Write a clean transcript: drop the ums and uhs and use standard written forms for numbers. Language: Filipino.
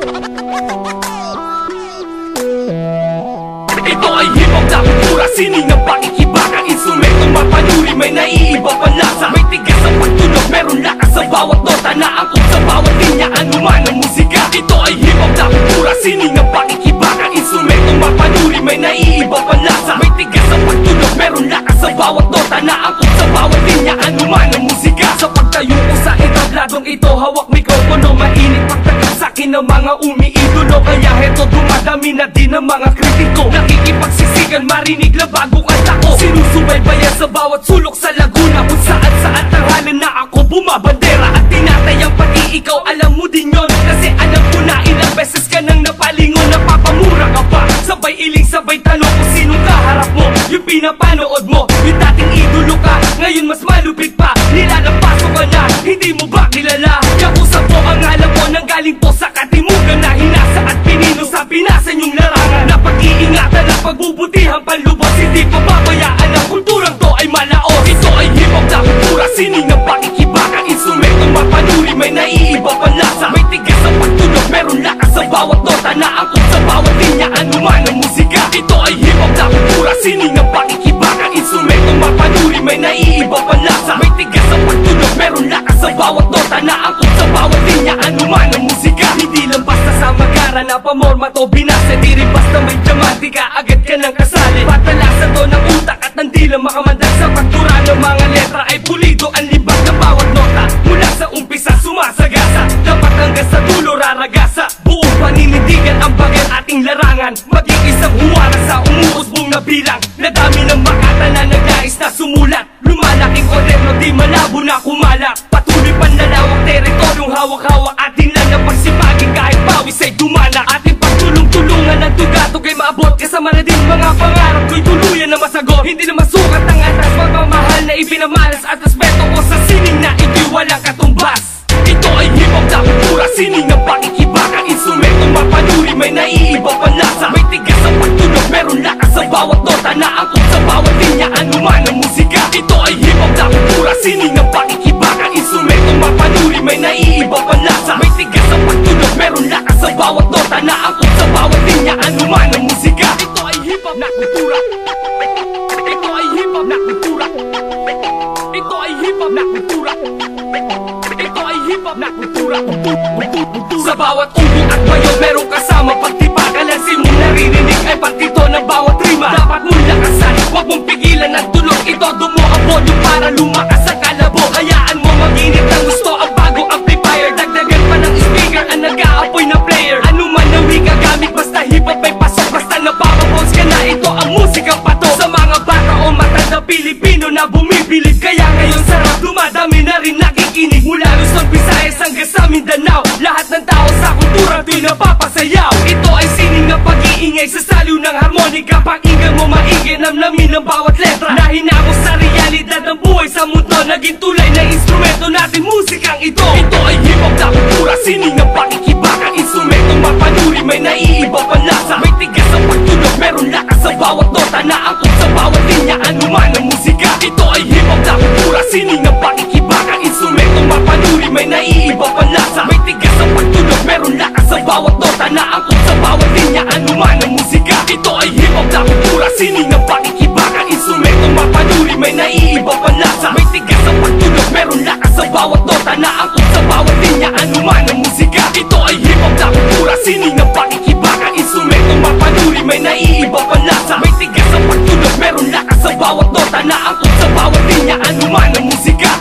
Ito ay hip-hop na kultura, sining ng pakikibaka. Instrumentong mapanuri, may naiiba pang lasa. May tigas sa pagtunog, meron lakas sa bawat nota. Naangkop sa bawat linya, anuman ang musika. Ito ay hip-hop na kultura, sining ng pakikibaka. Instrumentong mapanuri, may naiiba pang lasa. May tigas sa pagtunog, meron lakas sa bawat nota. Naangkop sa bawat linya, anuman ang musika. Sa pagtayo ko sa entabladong ito, hawak mikropono, mainit pagtagal sa'kin ng mga umiidolo. Kaya heto dumadami na din ang mga kritiko. Nakikipagsisigan, marinig na bago kanta ko. Sinusubaybayan sa bawat sulok sa Laguna, kung saan tanghalan na ako bumabandera. At tinatayang pati ikaw, alam mo din yon. Kasi alam ko na ilang beses ka nang napalingon. Napapamura ka pa, sabay iling sabay tanong kung sinong kaharap mo. Yung pinapanood mo, yung dating idolo ka, ngayon mas malupit pa, nilalampaso ka na. Hindi mo ba kilala? Yakusap mo ang alam mo, nanggaling po sa katimugan na hinasa at pinino sa pinasan yung larangan. Na pag-iingatan at pagbubutihan panlubos, hindi pababayaan ang kulturang to ay malaos. Ito ay hip-hop na kultura, sining ng pakikibaka. Instrumentong mapanuri, may naiiba pang lasa. May tigas sa pagtunog, meron lakas sa bawat nota. Naangkop sa bawat linya, anuman ang musika. Ito ay hip-hop na kultura, sining ng pakikibaka. Instrumentong mapanuri, may naiiba pang lasa. May tigas sa pagtunog, meron lakas sa bawat nota. Naangkop sa bawat linya, anuman ang musika. Hindi lang basta sa magara na pamorma to binasa. Di rin basta may diamante ka, agad ka nang kasali. Patalasan to ng utak at ang dila makamandag. Sa pagtura ng mga letra ay pulido ang libag ng bawat nota. Mula sa umpisa sumasagasa, dapat hanggang sa dulo raragasa. Buong paninindigan ang bagang ating larangan. Maging isang huwara sa umuusbong na bilang. Nadami ng makata na nagnais na sumulat. Lumalaking koderno, di malabo na kumalak. Patuloy panlalawak teritoryong hawak-hawak. Atin lang na pagsipagin kahit pawis ay dumana. Ating pagtulong-tulungan ng tugatog ay maabot. Kasama na din mga pangarap ko'y tuluyan na masagot. Hindi na masukat ang atas, pagmamahal na ipinamalas. At respeto ko sa sining na ito'y walang katumbas. Ito ay hip-hop na kultura, sining ng pakikibaka. Instrumentong mapanuri, may naiiba pang lasa. May tigas sa pagtunog, meron lakas sa bawat nota. Naangkop sa bawat linya, anuman ang musika. Ito ay hip-hop na kultura, sining ng pakikibaka. Instrumentong mapanuri, may naiiba pang lasa. May tigas sa pagtunog, meron lakas sa bawat nota. Naangkop sa bawat linya, anuman ang musika. Ito ay hip-hop na kultura. Ito ay hip-hop na kultura. Ito ay hip-hop na kultura. Ito ay hip-hop na kultura. Sa bawat ubo at bayo merong kasama pagtipakan. Ang simong naririnig ay pagtito ng bawat rima. Dapat mong lakasan, huwag mong pigilan ang tunog. Itodo mo ang volume para lumakas ang kalabo. Hayaan mo mag-init ng gusto ang bago amplifier. Dagdagan pa ng speaker ang nag-aapoy na player. Ano man na wika gamit, basta hip-hop ay pasok. Basta napapapose ka na, ito ang musikang pato. Sa mga bata o matanda Pilipino na bumibilib. Kaya ngayon sarap dumadami na rin nakikinig. Mula Luzon, Visayas hanggang sa Mindanao. Lahat ng tao sa kultura to'y napapasayaw. Ito ay sining na pag-iingay sa saliw ng harmonika. Pakinggan mo maigi, namnamin ang bawat letra. Nahinako sa realidad ng buhay sa mundo. Naging tulay na instrumento natin musikang ito. Ito ay hip-hop na kultura, sining ng pakikibaka. Instrumentong mapanuri, may naiiba pang lasa. May tigas sa pagtunog, meron lakas sa bawat nota. Naangkop sa bawat linya, anuman ang musika. Ito ay hip-hop na kultura, sining ng pakikibaka. Instrumentong mapanuri, may naiiba pang lasa. May tigas sa pagtunog, meron lakas sa bawat nota. Naangkop sa bawat linya, anuman ang musika. Ito ay hip-hop na kultura, sining ng pakikibaka. Instrumentong mapanuri, may naiiba pang lasa. May tigas sa pagtunog, meron lakas sa bawat nota. Naangkop sa bawat linya, anuman ang musika. Ito ay hip-hop na kultura, sining ng pakikibaka. Instrumentong mapanuri, may naiiba pang lasa. May tigas sa pagtunog, meron lakas sa bawat nota. Naangkop sa bawat linya, anuman ang musika.